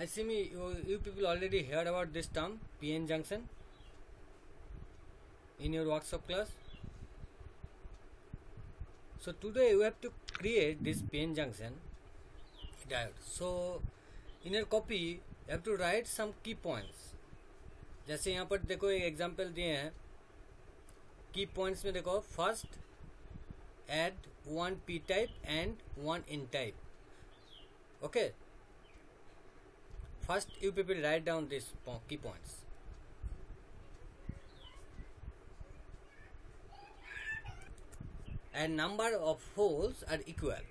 I see you people already heard about this term PN junction in your workshop class. So today we have to create this PN junction diode. So in your copy you have to write some key points. जैसे यहाँ पर देखो एक example दिए हैं. की points में देखो, first add one p type and one n type. Okay, first you people write down these key points. And number of holes are equal,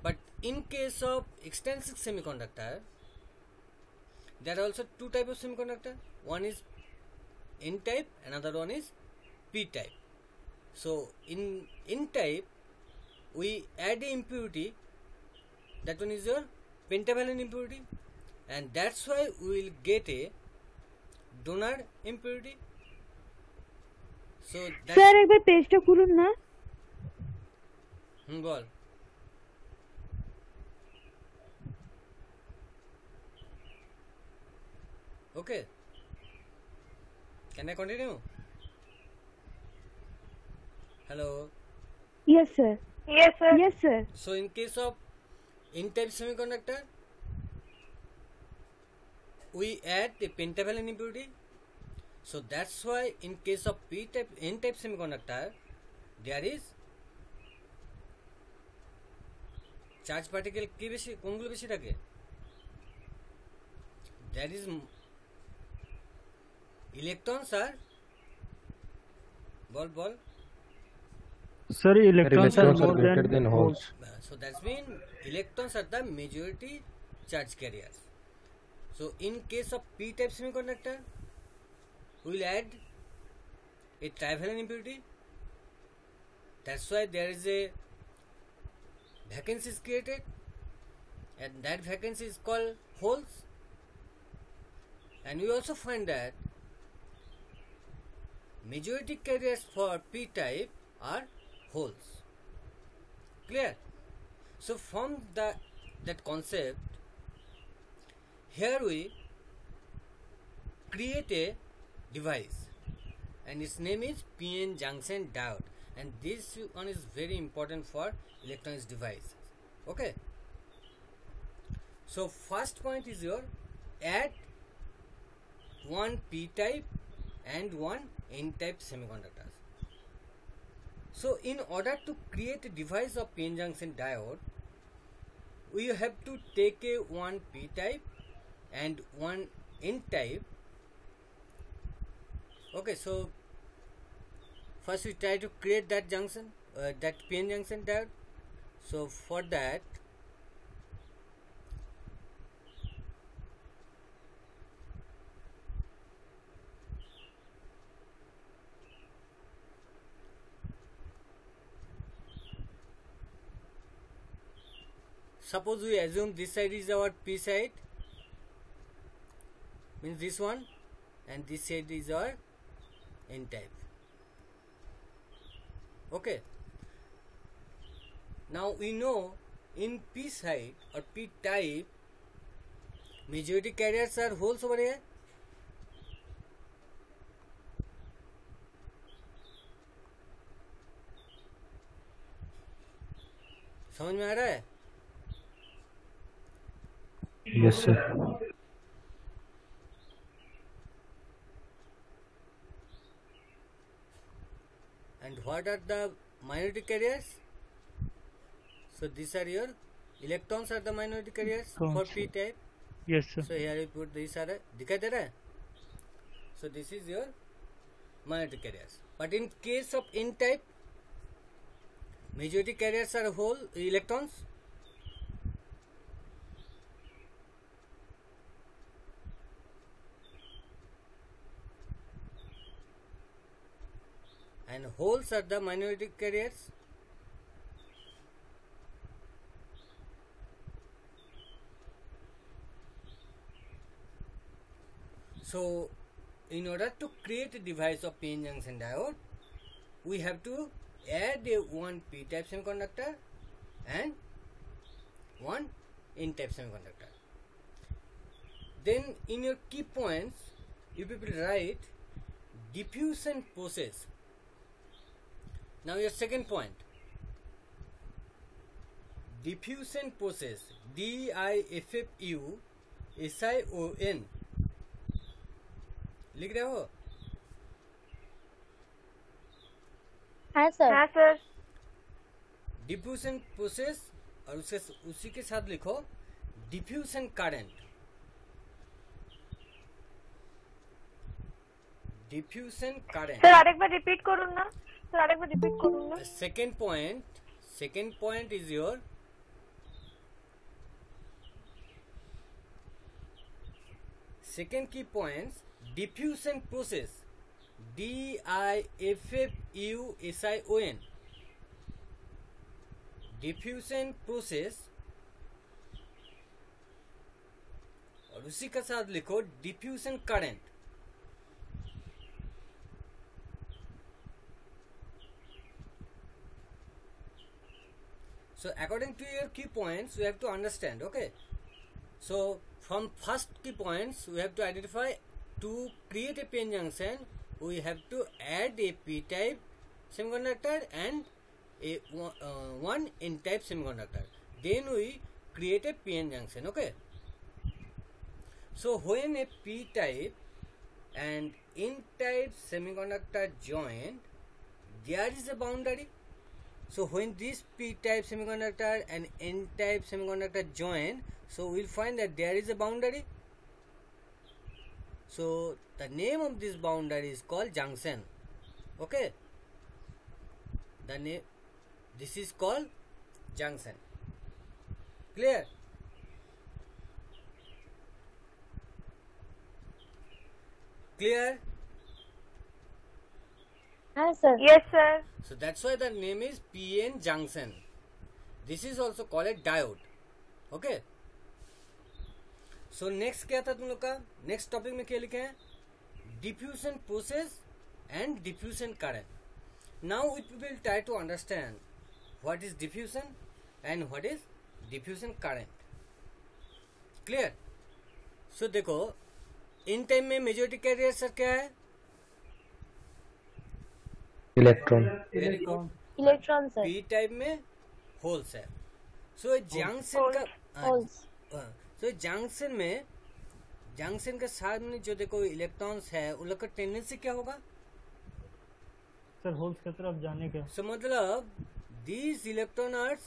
but in case of extrinsic semiconductor there are also two types of semiconductor. One is n type, another one is p type. So in n type we add a impurity, that one is your pentavalent impurity, and that's why we will get a donor impurity. So that's sir একবার পেজটা খুলুন না. বল. Okay, can I continue? Hello. Yes sir. Yes, sir. Yes sir. So in case of n-type semiconductor, we add the pentavalent impurity. So that's why in case of p-type, n-type semiconductor, there is charge particle কি বেশি, কোনগুলো বেশি থাকে? That is electrons are ball. Sir, electrons are more than holes. So that's mean electrons are the majority charge carriers. So in case of p-type semiconductor, we will add a trivalent impurity. That's why there is a vacancy is created, and that vacancy is called holes. And we also find that majority carriers for p-type are holes. Clear? So from that concept, here we create a device, and its name is PN junction diode, and this one is very important for electronics devices. Okay, so first point is your add one p-type and one n-type semiconductors. So in order to create a device of PN junction diode, we have to take a one p-type and one n-type. Okay, so first we try to create that junction, that PN junction diode. So for that, suppose we assume this side is our p side, means this one, and this side is our n type. Okay, now we know in p side or p type majority carriers are holes over here. समझ में आ रहा है? Yes, sir. And what are the minority carriers? So these are your electrons are the minority carriers for p type. Yes, sir. So here we put these are दिखाई दे रहा है? So this is your minority carriers. But in case of n type, majority carriers are whole electrons. And holes are the minority carriers. So in order to create a device of PN junction diode, we have to add a one p-type semiconductor and one n-type semiconductor. then in your key points you people write diffusion process. Now your second point, diffusion process, DIFFUSION, लिख रहे हो? हाँ sir. हाँ sir. Diffusion process और उसी के साथ लिखो diffusion current. Diffusion current sir आरेक बार रिपीट करूँ ना? सर आरेक बार रिपीट करूँ ना? second point is your second key points, diffusion process, DIFFUSION, diffusion process, और उसी के साथ लिखो diffusion current। So according to your key points, we have to understand, okay? So from first key points, we have to identify, to create a p-n junction, we have to add a p-type semiconductor and a one n-type semiconductor. Then we create a p-n junction, okay? So when a p-type and n-type semiconductor join, there is a boundary. So when this p-type semiconductor and n-type semiconductor join, so we'll find that there is a boundary. So the name of this boundary is called junction. Okay. The name, this is called junction. Clear? Clear? हाँ sir. Yes sir. So that's why the name is p-n junction. This is also called a diode. Okay. So next क्या था तुम लोग का? Next topic में क्या लिखे हैं? Diffusion process and diffusion current. Now we will try to understand what is diffusion and what is diffusion current. Clear? So देखो, इन टाइम में मेजॉरिटी कैरियर सर क्या है? Electron. Very good. Electron sir. P type में holes है। सो junction का holes. सो junction के साथ में जो देखो इलेक्ट्रॉन्स है उन लोग का टेंडेंसी क्या होगा? सर होल्स की तरफ जाने का। सो मतलब these electron are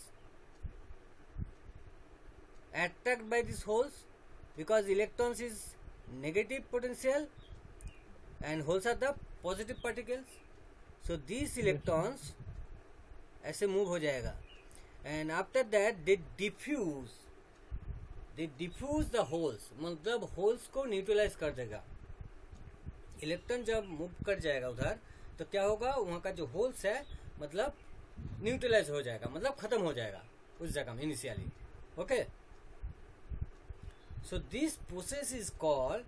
attracted by these holes because electrons is negative potential and holes are the positive particles. So these electrons ऐसे मूव हो जाएगा and after that they diffuse the holes, मतलब holes को न्यूट्रलाइज कर देगा। Electron जब move कर जाएगा उधर तो क्या होगा, वहाँ का जो होल्स है मतलब न्यूट्रलाइज हो जाएगा, मतलब खत्म हो जाएगा उस जगह में initially. Okay, so this process is called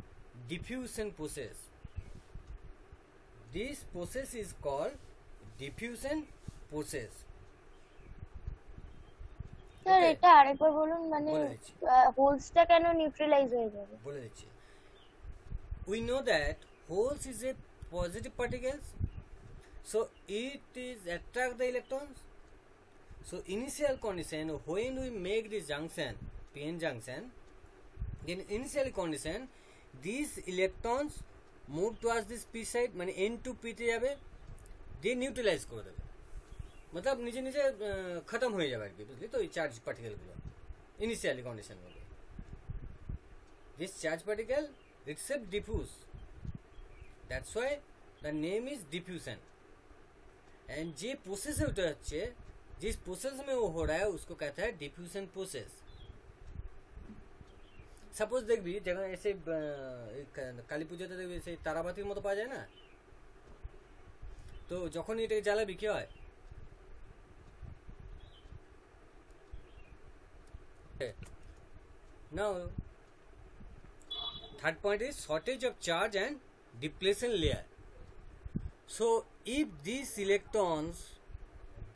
diffusion process. This process is called diffusion process. Sir এটা আরেকবার বলুন, মানে হোলসটা কেন নিউট্রালাইজ হয়ে যাবে? বলে দিচ্ছি। We know that holes is a positive particles, so it is attract the electrons. So initial condition when we make this junction, p-n junction, then initial condition these electrons move towards this p side, মানে n to p তে যাবে, দিয়ে neutralise করে দেবে, मतलब নিজে নিজে खत्म হয়ে যাবে আর কি, বুঝলি তো? এই চার্জ পার্টিকেল গুলো ইনিশিয়ালি কন্ডিশন হবে। This charge particle itself diffuse, that's why the name is diffusion। and J process है होता है, जिस प्रोसेस में वो हो रहा है उसको कहता है डिफ्यूजन प्रोसेस। सपोज देख भी जगह ऐसे काली पूजाते देखबি ऐसे তারাবাতির মতো পাওয়া যায় না, তো যখন এটাকে জ্বালাবি কি হয়? Now third point is shortage of charge and depletion layer. So if these electrons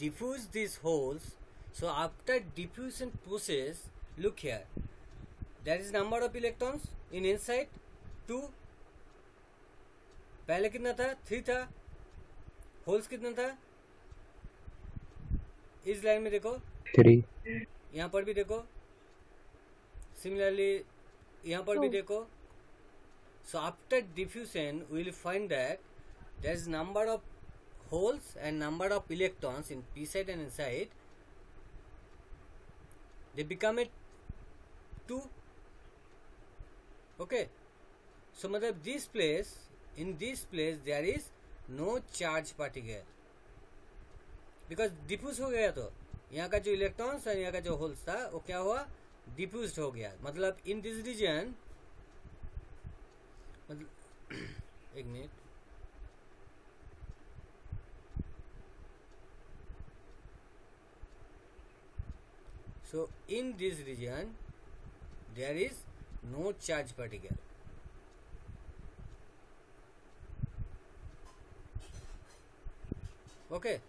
diffuse these holes, so after diffusion process, look here, that is number of electrons in inside 2. पहले कितना था? 3 था. होल्स कितना था? इस line में देखो 3. यहाँ पर भी देखो, सिमिलरली यहाँ पर भी देखो. So after diffusion we will find that there is number of holes and number of electrons in p side and inside, they become a 2. Okay, so matlab this place, in this place there is no charge particle because diffuse हो गया. तो यहाँ का जो electrons और यहाँ का जो होल्स था वो क्या हुआ? डिफ्यूज हो गया. मतलब इन दिस रीजन, मतलब एक minute, so in this region there is no charge particle. Okay,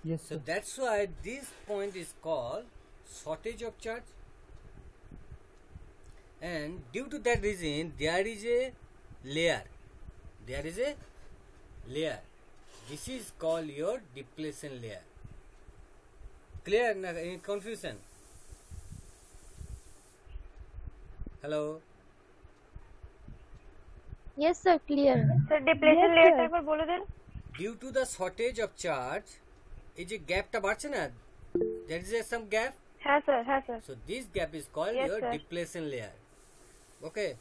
Yes, so sir. that's why this point is called shortage of charge, and due to that reason there is a layer. There is a layer. This is called your depletion layer. Clear? Any confusion? Hello? Yes sir, clear. Sir depletion Yes, লেয়ারটা sir. একবার বলে দেন. Due to the shortage of charge, এই যে গ্যাপটা বাড়ছে না, there is a some gap. হ্যাঁ sir, হ্যাঁ sir. So this gap is called Yes, your sir. depletion layer. Okay?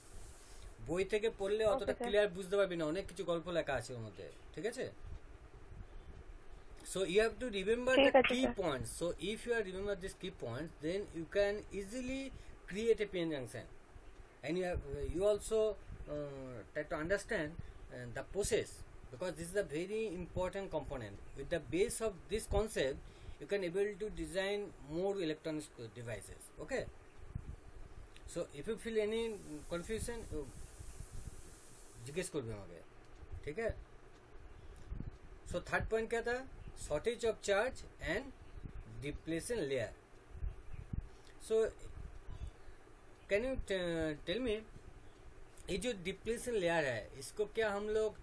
বই থেকে পড়লে অতটা sir. ক্লিয়ার বুঝতে পারবি না, অনেক কিছু গল্প লেখা আছে ওর মধ্যে. ঠিক আছে? So you have to remember ঠিক the আছে, key sir. points. So if you are remember these key points, then you can easily create a PN junction, and you also try to understand the process, because this is a very important component. With the base of this concept, you can able to design more electronic devices. Okay. So if you feel any confusion, जिज्ञेस करबे আমাকে. ठीक है? So third point क्या था? Shortage of charge and depletion layer. So can you tell me, ये जो depletion layer है इसको क्या हम लोग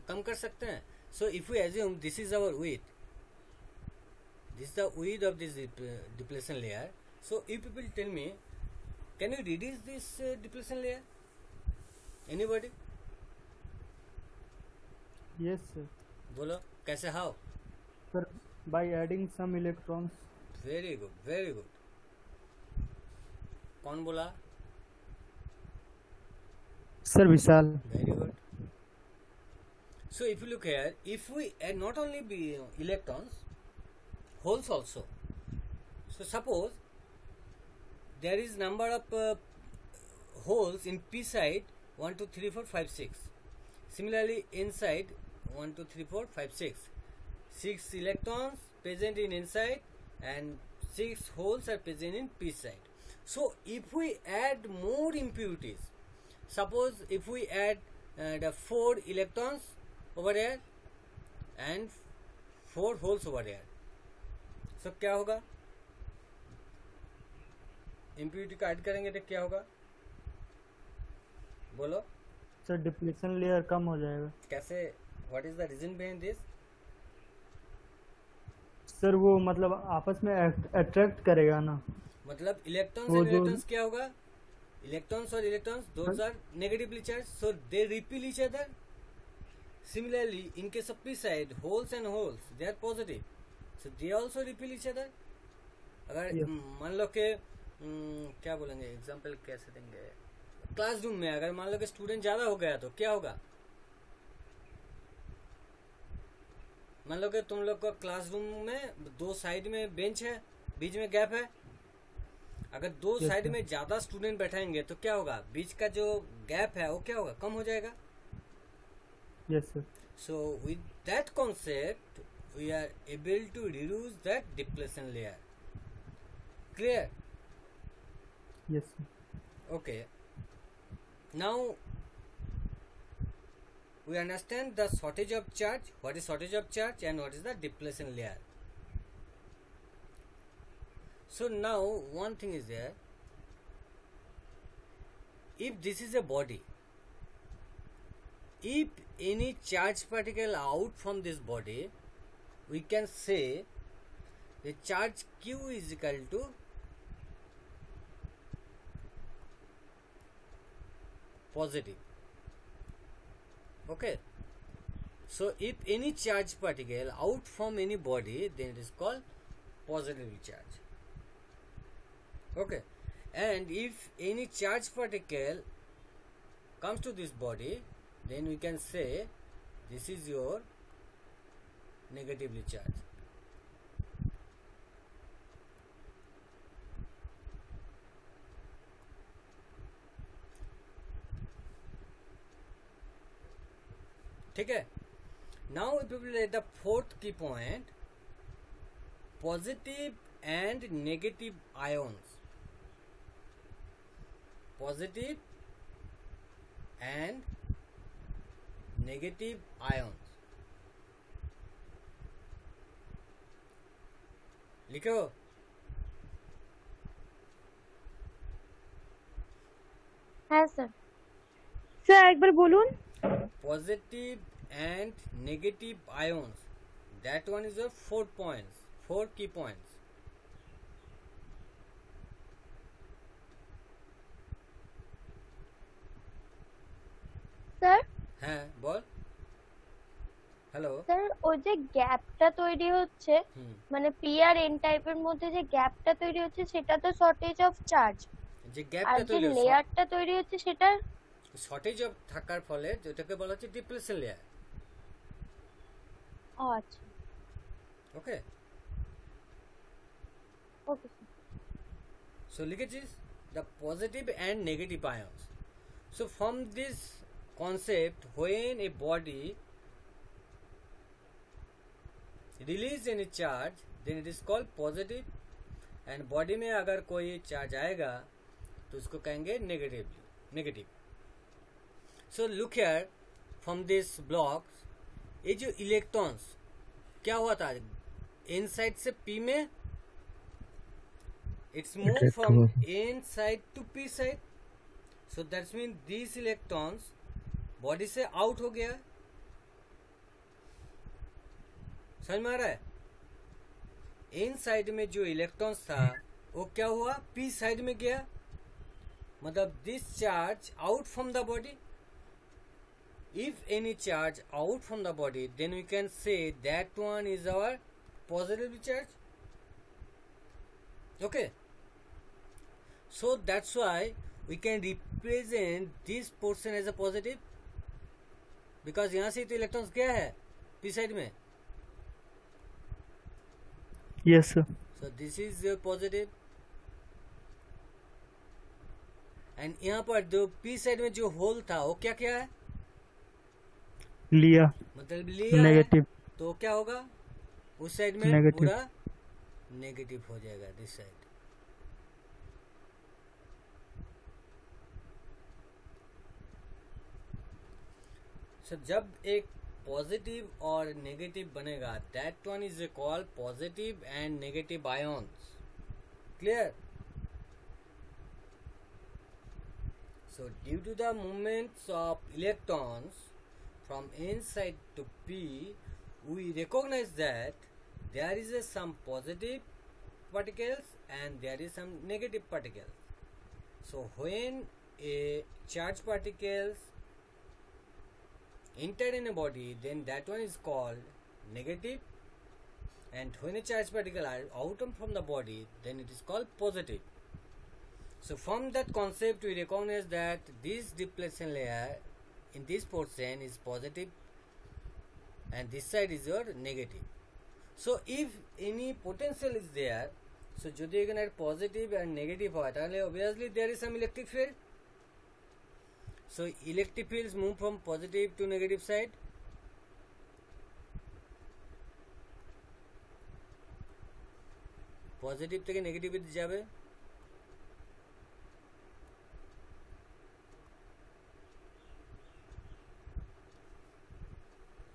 कम कर सकते हैं? So if you assume this is our width, this is the width of this depletion layer. So if people tell me, can you reduce this depletion layer? Anybody? Yes, sir. बोलो कैसे? How? Sir, by adding some electrons. Very good, very good. कौन बोला? Sir, Vishal. Very good. So if you look here, if we add not only electrons, holes also. So suppose there is number of holes in p side 1 2 3 4 5 6. Similarly inside 1 2 3 4 5 6. 6 electrons present in inside and 6 holes are present in p side. So if we add more impurities, suppose if we add the 4 electrons over here and 4 holes over here, so क्या होगा? Impurity को add करेंगे तो क्या होगा? बोलो. Sir, depletion layer कम हो जाएगा. कैसे? What is the reason behind this? Sir वो मतलब आपस में अट्रैक्ट करेगा ना. मतलब इलेक्ट्रॉन्स वो और जो- इलेक्ट्रॉन्स क्या होगा? Electrons or electrons, those are negatively charged, so they repel each other. Similarly, in case of p side, holes and holes, they are positive, so they also repel each other. अगर Yeah. मान लो कि क्या बोलेंगे, example कैसे देंगे? Classroom में अगर मान लो कि स्टूडेंट ज्यादा हो गया तो क्या होगा? मान लो कि तुम लोग का क्लासरूम में 2 साइड में बेंच है, बीच में गैप है. अगर 2 Yes, साइड sir. में ज्यादा स्टूडेंट बैठाएंगे तो क्या होगा? बीच का जो गैप है वो क्या होगा? कम हो जाएगा. Yes, sir. So with that concept we are able to reduce that depletion layer. Clear? Yes, sir. Okay. Now we understand the shortage of charge, what is shortage of charge and what is the depletion layer. So now one thing is there. If this is a body, if any charged particle out from this body, we can say the charge Q is equal to positive. Okay. So if any charged particle out from any body, then it is called positively charged. Okay. And if any charged particle comes to this body, then we can say this is your negatively charged. ठीक है. Now if we will at the fourth key point, positive and negative ions. Positive and negative ions. लिखो. হ্যাঁ sir sir একবার বলুন Positive and negative ions. That one is a 4 points, 4 key points. Sir হ্যাঁ বল. Hello. Sir ওই যে গ্যাপটা তৈরি হচ্ছে মানে পি আর এন টাইপের মধ্যে যে গ্যাপটা তৈরি হচ্ছে সেটা তো শর্টেজ অফ চার্জ, যে আর গ্যাপটা যে তৈরি হচ্ছে লেয়ারটা তৈরি হচ্ছে সেটা শর্টেজ অফ থাকার ফলে যেটাকে বলা হচ্ছে ডিপ্লেশন লেয়ার. আচ্ছা ওকে. ওকে So লিখেছিস the positive and negative ions. So from this concept, when a body release any charge, then it is called positive, and body में अगर कोई charge आएगा तो उसको कहेंगे negative. So look here from this blocks, ये जो electrons क्या हुआ था n side से p में, it's moved from n side to p side. So that's mean these electrons body से out हो गया. समझ में आ रहा है? n साइड में जो इलेक्ट्रॉन्स था वो क्या हुआ, p साइड में गया. मतलब this charge out from the body. If any charge out from the body, then we can say that one is our positive charge. Okay. So that's why we can represent this portion as a positive, because यहाँ से तो electrons गया है p side में. Yes, sir. So this is your positive. And यहाँ पर जो p side में जो होल था वो क्या क्या है, लिया मतलब लिया नेगेटिव. तो क्या होगा, उस साइड में Negative. पूरा नेगेटिव हो जाएगा दिस साइड. So जब एक पॉजिटिव और नेगेटिव बनेगा, that one is called positive and negative ions. Clear? So due to the movements of electrons from n side to p, we recognize that there is some positive particles and there is some negative particles. So when a charged particles enter in a body, then that one is called negative, and when a charged particle are out from the body, then it is called positive. So from that concept we recognize that this depletion layer in this portion is positive and this side is your negative. So if any potential is there, so যদি এখানে positive and negative হয় তাহলে obviously there is some electric field. So electric fields move from positive to negative side. Positive থেকে negative এ যাবে.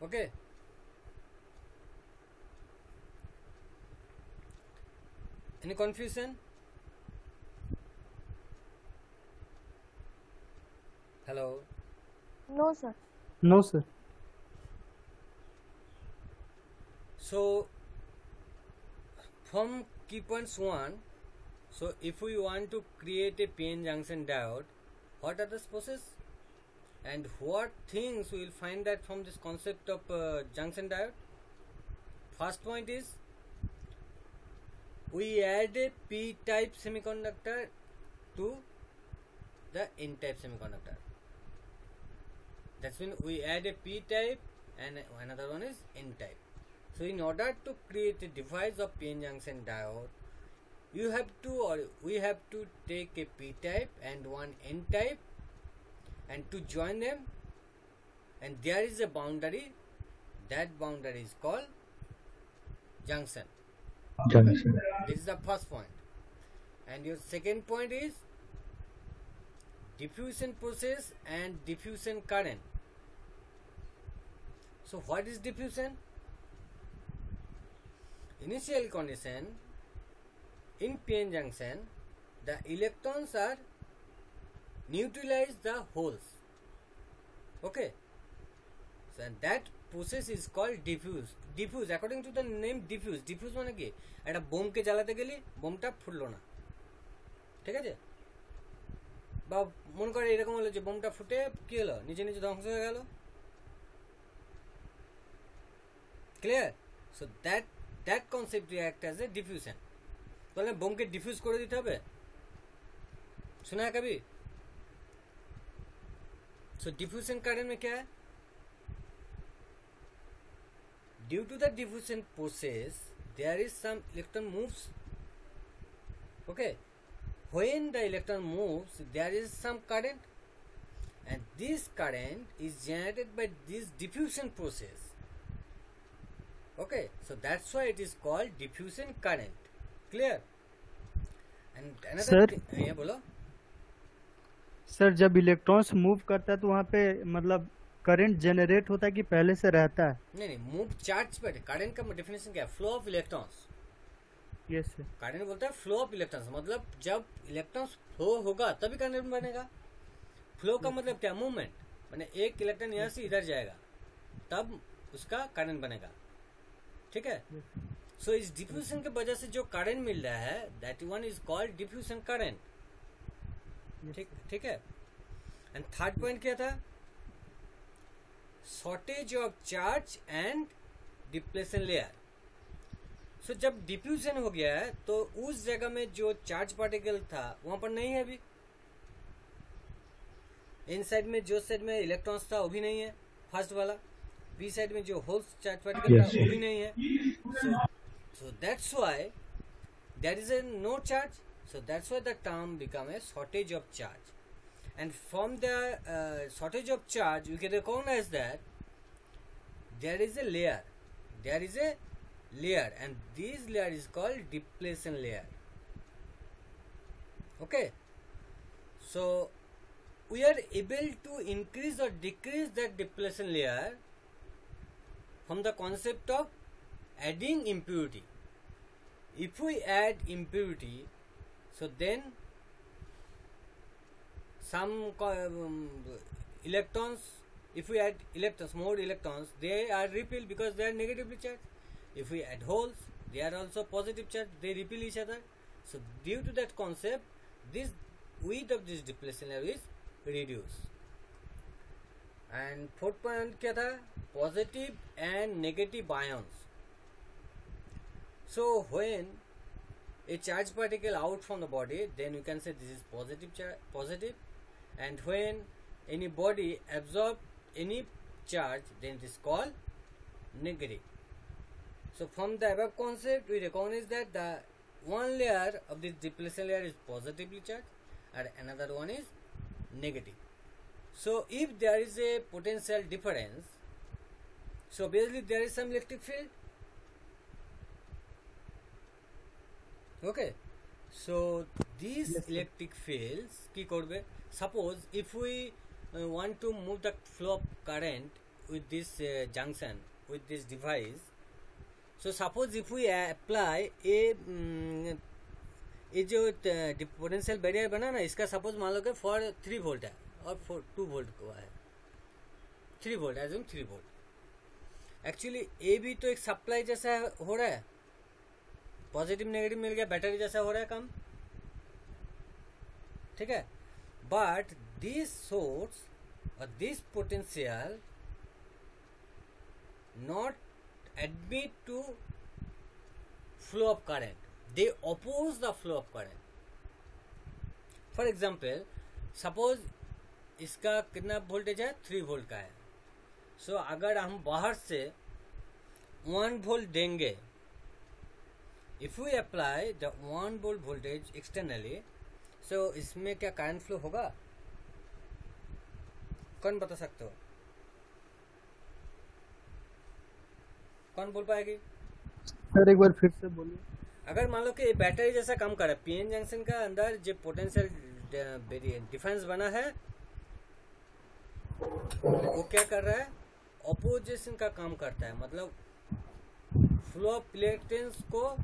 Okay. Any confusion? Hello. No, sir. No, sir. So from key points 1, so if we want to create a PN junction diode, what are the process and what things we will find that from this concept of junction diode? First point is we add a p-type semiconductor to the n-type semiconductor. That's when we add a p-type and another one is n-type. So in order to create a device of PN junction diode, we have to take a p-type and one n-type and to join them, and there is a boundary. That boundary is called junction. Junction. This is the first point. And your second point is diffusion process and diffusion current. So what is diffusion? Initial condition in PN junction, the electrons are neutralize the holes. Okay. So and that process is called diffuse. Diffuse according to the name diffuse. Diffuse মানে কি? একটা বোমকে জ্বালাতে গেলে বোমটা ফুটলো না, ঠিক আছে? বা মনে করে এরকম হলো যে বোমটা ফুটে কি হলো, নিচে নিচে ধ্বংস হয়ে গেল। Clear? So that concept react as a diffusion. তাহলে বোমকে ডিফিউজ করে দিতে হবে, सुना है कभी? So diffusion current में क्या है? Due to the diffusion process, there is some electron moves. Okay, when the electron moves, there is some current, and this current is generated by this diffusion process. Okay, so that's why it is called diffusion current. Clear? And another Sir? thing, yeah, बोलो. Sir जब electrons move करता है तो वहाँ पे मतलब current generate होता है कि पहले से रहता है? नहीं मूव चार्ज पर। करंट का डेफिनेशन क्या है? Flow of electrons. Yes sir. Current बोलता है फ्लो ऑफ इलेक्ट्रॉन्स, मतलब जब इलेक्ट्रॉन्स फ्लो होगा तभी करंट बनेगा। फ्लो का मतलब क्या? मूवमेंट, माने एक इलेक्ट्रॉन यहाँ से इधर जाएगा तब उसका करंट बनेगा, ठीक है? सो इस डिफ्यूजन के वजह से जो करंट मिल रहा है that one is called diffusion current, ठीक है? एंड थर्ड पॉइंट क्या था? Shortage of charge and depletion layer. So जब डिफ्यूजन हो गया है तो उस जगह में जो चार्ज पार्टिकल था वहां पर नहीं है अभी। इन साइड में जो साइड में इलेक्ट्रॉन्स था वो भी नहीं है, फर्स्ट वाला। बी साइड में जो होल चार्ज पार्टिकल था वो भी नहीं है। So that's why there is a no charge, so that's why the term become a shortage of charge. And from the shortage of charge you can recognize that there is a layer, and this layer is called depletion layer. Okay, so we are able to increase or decrease that depletion layer from the concept of adding impurity. If we add impurity, so then some electrons, if we add electrons, more electrons, they are repelled because they are negatively charged. If we add holes, they are also positive charged, they repel each other. So due to that concept, this width of this depletion layer is reduced. And fourth point क्या था? Positive and negative ions. So when a charged particle out from the body, then you can say this is positive, and when any body absorb any charge, then it is called negative. So from the above concept we recognize that the one layer of this depletion layer is positively charged and another one is negative. So if there is a potential difference, so basically there is some electric field. Okay, so these electric fields কি করবে? Suppose if we want to move the flow of current with this junction, with this device, so suppose if we apply a ये जो potential barrier बना ना, इसका suppose मान लो कि for 3 volt है और फॉर 2 वोल्ट को है 3 वोल्ट, एज्यूम 3 वोल्ट। एक्चुअली ये भी तो एक सप्लाई जैसा हो रहा है, पॉजिटिव नेगेटिव मिल गया, बैटरी जैसा हो रहा है काम, ठीक है। बट दिस सोर्स और this potential not admit to flow of current, they oppose the flow of current। for example, suppose इसका कितना वोल्टेज है, 3 वोल्ट का है। सो अगर हम बाहर से 1 वोल्ट देंगे, if we apply the 1 volt voltage externally, so इसमें क्या करंट फ्लो होगा? कौन बता सकते हो? कौन बोल पाएगी? सर एक बार फिर से बोलिए। अगर मान लो कि बैटरी जैसा काम कर रहा है, पीएन जंक्शन का अंदर जो पोटेंशियल डिफरेंस बना है वो क्या कर रहा है, ऑपोजिशन का काम करता है, मतलब फ्लो ऑफ इलेक्ट्रॉन्स को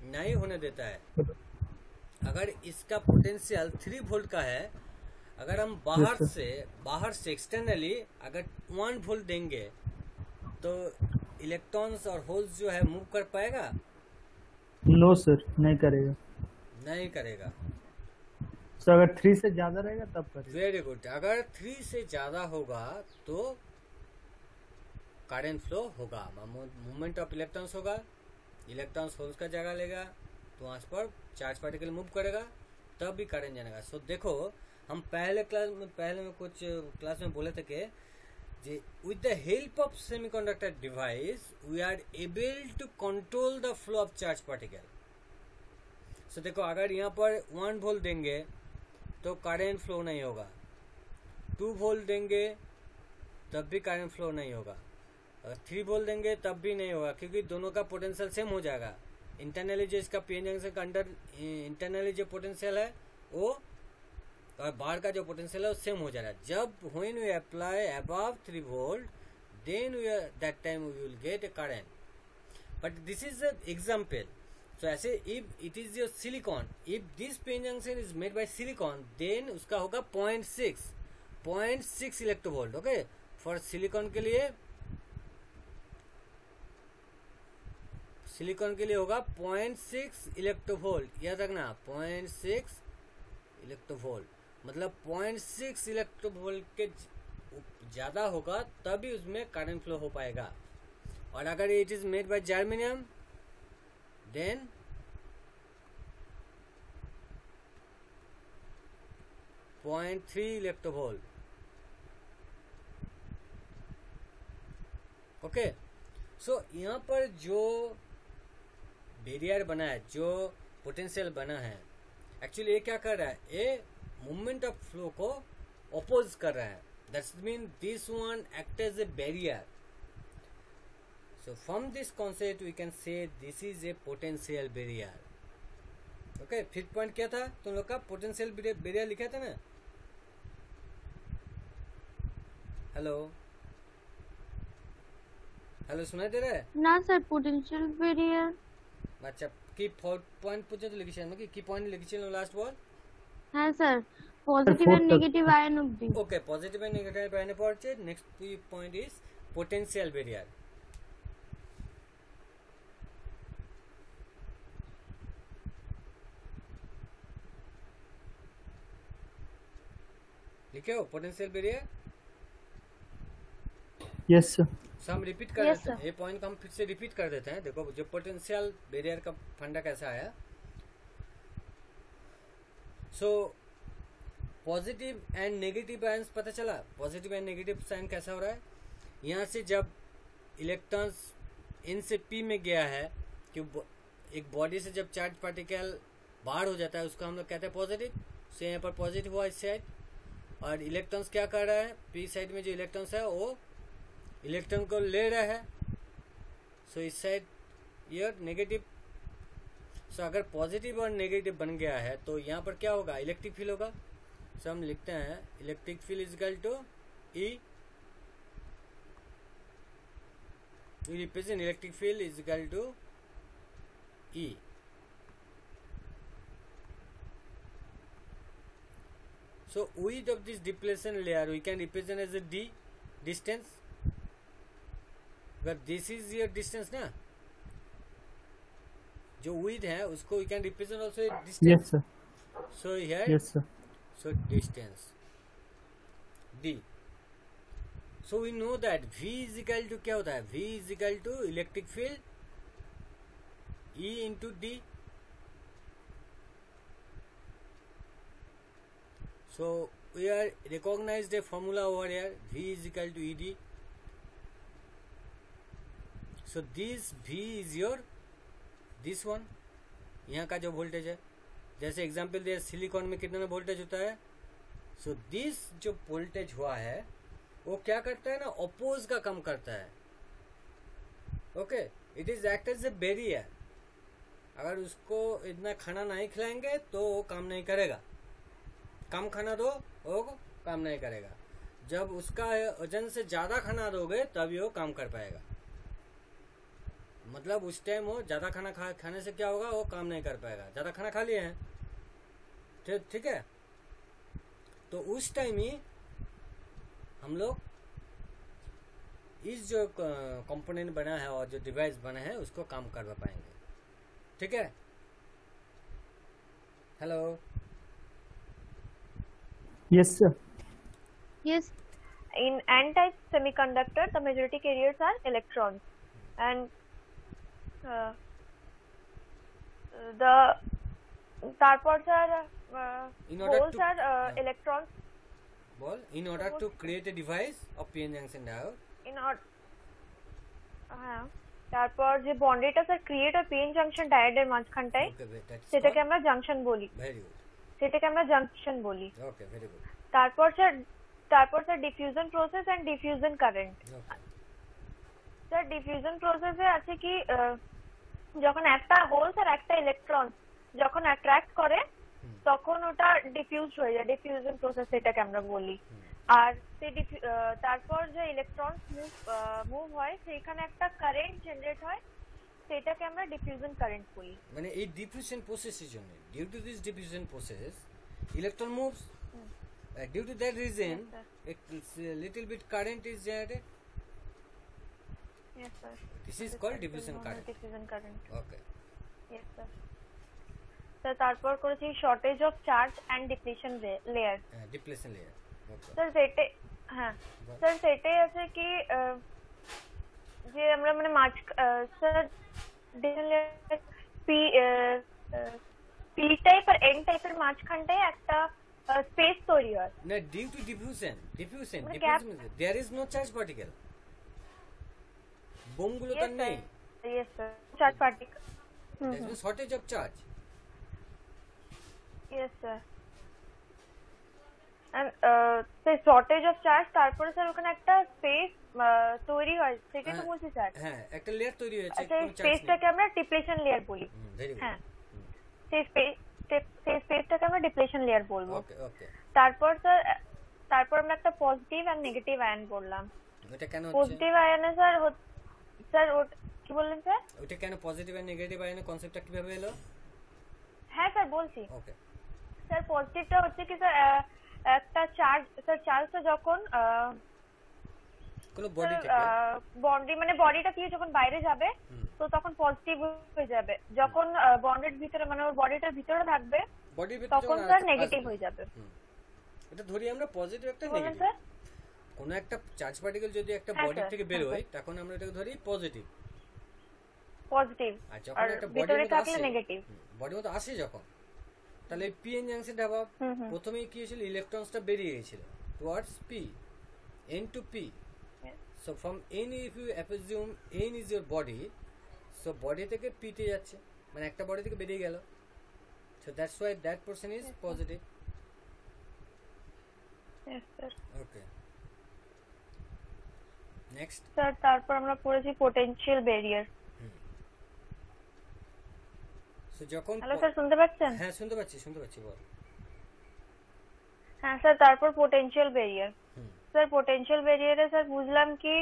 नहीं होने देता है। अगर इसका पोटेंशियल 3 वोल्ट का है, अगर हम बाहर से एक्सटर्नली अगर 1 वोल्ट देंगे तो इलेक्ट्रॉन्स और होल्स जो है मूव कर पाएगा? नो सर, नहीं करेगा। नहीं करेगा। सर अगर 3 से ज्यादा रहेगा तब करेगा। Very good. अगर 3 से ज्यादा होगा तो करंट फ्लो होगा, मूवमेंट ऑफ इलेक्ट्रॉन्स होगा, इलेक्ट्रॉन्स होल्स का जगह लेगा, तो वहां पर चार्ज पार्टिकल मूव करेगा, तब भी करंट जाएगा। सो देखो, हम पहले में कुछ क्लास में बोले थे कि with the help of semiconductor device we are able to control the flow of charge particle। so देखो, अगर यहाँ पर 1 वोल्ट देंगे तो करंट फ्लो नहीं होगा, 2 वोल्ट देंगे तब भी करंट फ्लो नहीं होगा, और 3 वोल्ट देंगे तब भी नहीं होगा, क्योंकि दोनों का पोटेंशियल सेम हो जाएगा। इंटरनली जो इसका पीएन जंक्शन का अंदर इंटरनली जो पोटेंशियल है वो और बाहर का जो पोटेंशियल है वो सेम हो जा रहा है। जब when we apply above 3 volt then we that time we will get a current. But this is an example. So ऐसे if it is your silicon, if this PN junction is made by silicon, then उसका होगा 0.6 electronvolt. Okay, for silicon के लिए होगा 0.6 electronvolt, याद रखना 0.6 electronvolt, मतलब 0.6 electronvolt के ज्यादा होगा तभी उसमें करंट फ्लो हो पाएगा। और अगर it is made by germanium then 0.3 electronvolt. Okay, so यहाँ पर जो बैरियर बना है, जो पोटेंशियल बना है, एक्चुअली ये क्या कर रहा है, ये मूवमेंट ऑफ फ्लो को अपोज कर रहा है। That's mean this one act as a barrier. So from this concept we can say this is a potential barrier. Okay, fifth point क्या था तुम लोग का? पोटेंशियल बैरियर लिखा था ना? हेलो हेलो, सुनाई दे रहा है ना सर? Potential barrier. अच्छा, की पॉइंट पूछे तो लिखी में की पॉइंट लिखी लास्ट बॉल? हाँ sir, positive and negative ion of the. Okay, positive and negative ion पड़ছে। Next point is potential barrier. लिखे हो पोटेंशियल बैरियर? Yes sir. हम रिपीट कर देते हैं ये पॉइंट को, हम फिर से रिपीट कर देते हैं। देखो, जो पोटेंशियल बैरियर का फंडा कैसा आया। So positive and negative ions पता चला। पॉजिटिव एंड नेगेटिव साइन कैसा हो रहा है, यहाँ से जब इलेक्ट्रॉन्स इन से पी में गया है, कि एक बॉडी से जब चार्ज पार्टिकल बाहर हो जाता है उसको हम लोग कहते हैं पॉजिटिव। सो यहाँ पर पॉजिटिव हुआ इस साइड, और इलेक्ट्रॉन्स क्या कर रहा है, पी साइड में जो इलेक्ट्रॉन्स है वो इलेक्ट्रॉन को ले रहा है। सो इस साइड ये नेगेटिव। सो अगर पॉजिटिव और नेगेटिव बन गया है तो यहाँ पर क्या होगा, इलेक्ट्रिक फील्ड होगा। सो हम लिखते हैं electric field is equal to E, we represent electric field is equal to E। So width of this depletion layer we can represent as a d distance, but this is your distance ना, जो width है उसको we can represent also a distance. Yes sir. So here Yes sir. so distance d. So we know that V is equal to क्या होता है, V is equal to electric field E into D. So we are recognized a formula over here, V is equal to ED. So this V is your this one, यहाँ का जो voltage है, जैसे example दिया silicon में कितना voltage होता है. सो दिस जो वोल्टेज हुआ है वो क्या करता है ना, अपोज का कम करता है. Okay, it is act as a barrier. अगर उसको इतना खाना नहीं खिलाएंगे तो वो काम नहीं करेगा, कम खाना दो वो काम नहीं करेगा. जब उसका वजन से ज्यादा खाना दोगे तभी वो काम कर पाएगा. मतलब उस टाइम वो ज्यादा खाना खाने से क्या होगा, वो काम नहीं कर पाएगा. ज्यादा खाना खा लिए हैं, ठीक है, तो उस टाइम ही हम लोग इस जो कंपोनेंट बना है और जो डिवाइस बना है उसको काम करवा पाएंगे. ठीक है. Hello. Yes sir. Yes. In n-type semiconductor, the majority carriers are electrons, and the tarpods are In order holes to- are electrons. Ball, in order to create a device of PN junction diode. In order, তারপর যে বন্ডেটা sir create হয় PN junction ডায়োডের মাঝখানটায়, Okay, that's সেটাকে আমরা junction বলি, very good. সেটাকে আমরা junction বলি. Okay, very good. তারপর sir diffusion process and diffusion current. Okay. Sir diffusion প্রসেসে আছে কি, যখন একটা হোলস আর একটা ইলেকট্রন যখন অ্যাট্রাক্ট করে তখন ওটা ডিফিউজ হয়ে যায়, ডিফিউশন প্রসেস এটাকে আমরা বলি. আর তারপর যে ইলেকট্রন মুভ হয় সেইখানে একটা কারেন্ট জেনারেট হয়, সেটাকে আমরা ডিফিউশন কারেন্ট বলি. মানে এই ডিফিউশন প্রসেসের জন্য, due to this diffusion process electron moves, due to that reason a little bit current is generated. Yes sir. This is called diffusion current. Diffusion current. Okay. Yes sir. Sir তারপর করেছি shortage of charge and depletion layer. Depletion layer. Okay. Sir সেটাই, হ্যাঁ sir সেটাই আছে কি, যে আমরা মানে স্যার পি টাইপ আর এন টাইপের মাঝখানটায় একটা স্পেস তৈরি হয়. Now due to diffusion মানে gap- means there is no charge particle. বোমগুলো তো নেই. Yes sir. Charge particle. There is no shortage of charge. Yes sir. And সেই শর্টেজ অফ চার্জ, তারপরে স্যার ওখানে একটা স্পেস তৈরি হয়, সেটাই তো বলছি স্যার. হ্যাঁ, একটা লেয়ার তৈরি হয়েছে, আচ্ছা, এই কোনো চার্জ নেই. স্পেসটাকে আমরা ডিপ্লেশন লেয়ার বলি. Very good. হ্যাঁ, সেই স্পেসটাকে আমরা ডিপ্লেশন লেয়ার বলবো. ওকে ওকে. তারপর স্যার আমরা একটা পজিটিভ আর নেগেটিভ আয়ন বললাম. এটা কেন হচ্ছে? পজিটিভ আয়নে স্যার কি বললেন স্যার? ওটা কেন পজিটিভ আর নেগেটিভ আয়নের কনসেপ্টটা কিভাবে এলো? হ্যাঁ স্যার বলছি. ওকে. স্যার পজিটিভটা হচ্ছে কি স্যার, একটা চার্জটা যখন কোনো বডি থেকে মানে বডিটা দিয়ে যখন বাইরে যাবে তো তখন পজিটিভ হয়ে যাবে, যখন বন্ডের ভিতরে মানে ওর বডিটার ভিতরে থাকবে বডির ভিতরে তখন স্যার নেগেটিভ হয়ে যাবে. এটা ধরি আমরা পজিটিভ একটা বলেন নেগেটিভ. স্যার. কোনো একটা চার্জ পার্টিকেল যদি একটা হ্যাঁ, বডি স্যার, থেকে বের হয় তখন আমরা এটাকে ধরি পজিটিভ. পজিটিভ, আর যখন আর একটা ভিতরে বডির থাকলে মধ্যে নেগেটিভ. বডির মধ্যে আসে যখন, তাহলে পিএন জাংশনটা ভাব প্রথমেই কি হয়েছিল, ইলেকট্রনসটা বেরিয়ে গিয়েছিল towards P, N to P. So from N if you assume N is your body, so body থেকে পি তে যাচ্ছে, মানে একটা বডি থেকে বেরিয়ে গেল. So that's why that portion is positive. Yes sir. Okay. Next. Sir তারপর আমরা পড়েছি পোটেনশিয়াল ব্যারিয়ার. সো যখন হ্যালো স্যার, শুনতে পাচ্ছেন? হ্যাঁ শুনতে পাচ্ছি বল. হ্যাঁ স্যার, তারপর পোটেনশিয়াল ব্যারিয়ার. স্যার পোটেনশিয়াল ব্যারিয়ারে স্যার বুঝলাম কি,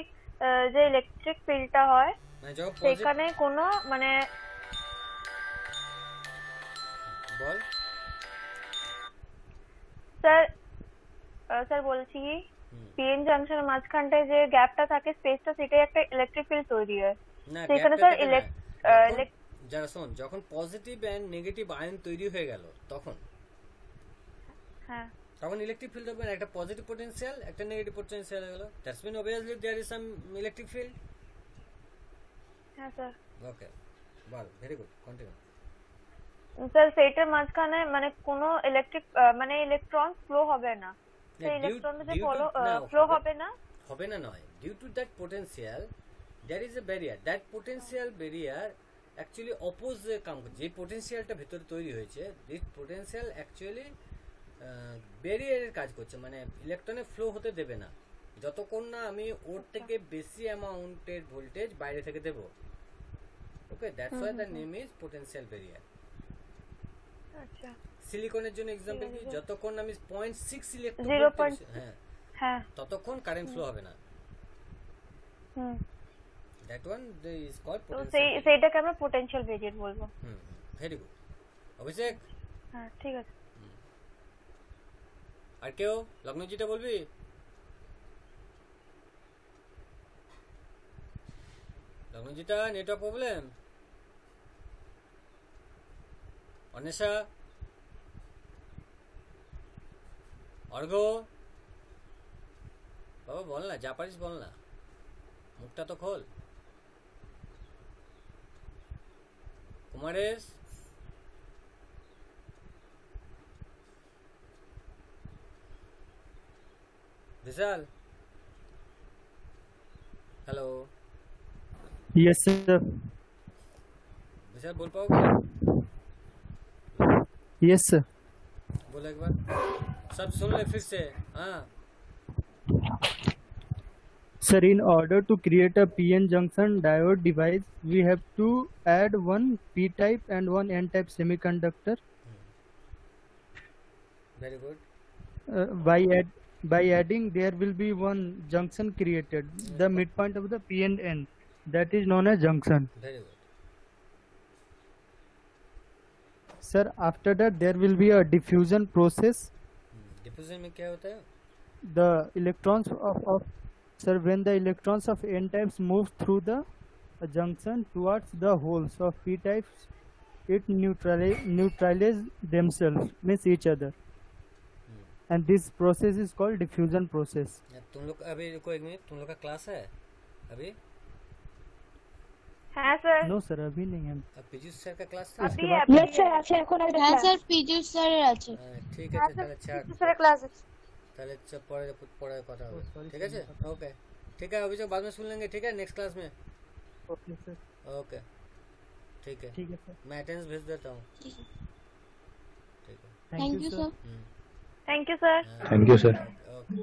যে ইলেকট্রিক ফিল্ডটা হয় মানে যখন সেখানে কোনো মানে বল. স্যার স্যার বলছি পিএন জাংশনের মাঝখানটায় যে গ্যাপটা থাকে স্পেসটা, সেটাই একটা ইলেকট্রিক ফিল্ড তৈরি হয়। না সেখানে গ্যাপটা স্যার থাকে না। যারা শোন, যখন পজিটিভ এন্ড নেগেটিভ আয়ন তৈরি হয়ে গেল তখন হ্যাঁ ইলেকট্রিক ফিল্ড হবে, একটা পজিটিভ পোটেনশিয়াল একটা নেগেটিভ পোটেনশিয়াল হয়ে গেল, that's mean obviously there is some electric field. হ্যাঁ স্যার। ওকে, বল, ভেরি গুড, কন্টিনিউ। স্যার সেইটার মাঝখানে মানে কোনো মানে ইলেকট্রন ফ্লো হবে না, সেই ইলেকট্রন যে ফ্লো হবে না নয়, due to that potential there is a barrier, that potential barrier actually oppose কাম করছে। যে পোটেনশিয়ালটা ভেতরে তৈরি হয়েছে, দিস পোটেনশিয়াল অ্যাকচুয়ালি ব্যারিয়ারের কাজ করছে, মানে ইলেকট্রনে ফ্লো হতে দেবে না যতক্ষণ না আমি ওর থেকে বেশি অ্যামাউন্টের ভোল্টেজ বাইরে থেকে দেব। Okay, that's why the name is potential barrier. আচ্ছা সিলিকনের জন্য एग्जांपल কি, যতক্ষণ আমি 0.6 ইলেকট্রন 0. হ্যাঁ ততক্ষণ কারেন্ট ফ্লো হবে না। দ্যাট ওয়ান ইজ কল্ড তো পোটেনশিয়াল। সেইটাকে আমরা পোটেনশিয়াল ব্যারিয়ার বলবো। ভেরি গুড অভিষেক। হ্যাঁ ঠিক আছে। আর কেউ লগ্নজিটা বলবি? লগ্নজিটা নেটওয়ার্ক প্রবলেম। অনিশা, অর্ঘ, বাবা বল না, যা পারিস বল না, মুখটা তো খোল। Kumaresh, Vishal, hello. Yes sir. Vishal बोल पाओगे? Yes sir. बोलो एक बार, सब सुन ले फिर से। हाँ Sir, in order to create a PN junction diode device, we have to add one P-type and one N-type semiconductor. very good. By adding, there will be one junction created, the midpoint of the P and N. That is known as junction. very good. Sir, after that, there will be a diffusion process. Diffusion में क्या होता है? The electrons sir, when the electrons of N types move through the junction towards the holes of P types, it neutralize themselves, means each other. And this process is called diffusion process. तुम लोग अभी रुको एक minute, तुम लोग का class है अभी? হ্যাঁ স্যার। No sir, अभी नहीं है। अब पीयूष सर का क्लास है? अभी यस सर আছে এখন একটা হ্যাঁ ক্লাস। স্যার পীযূষ স্যারের আছে। ঠিক আছে, তাহলে ছাড়, স্যার ক্লাস আছে। তাহলে পরে কথা হবে, sorry, ठीक है? ओके ठीक है, अभिषेक बाद में सुन लेंगे, ठीक है, नेक्स्ट क्लास में। Okay sir। ओके ठीक है, ठीक है सर। मैं अटेंडेंस भेज देता हूँ। ठीक है, ठीक है, thank you sir. Thank you sir. Thank you sir. Okay.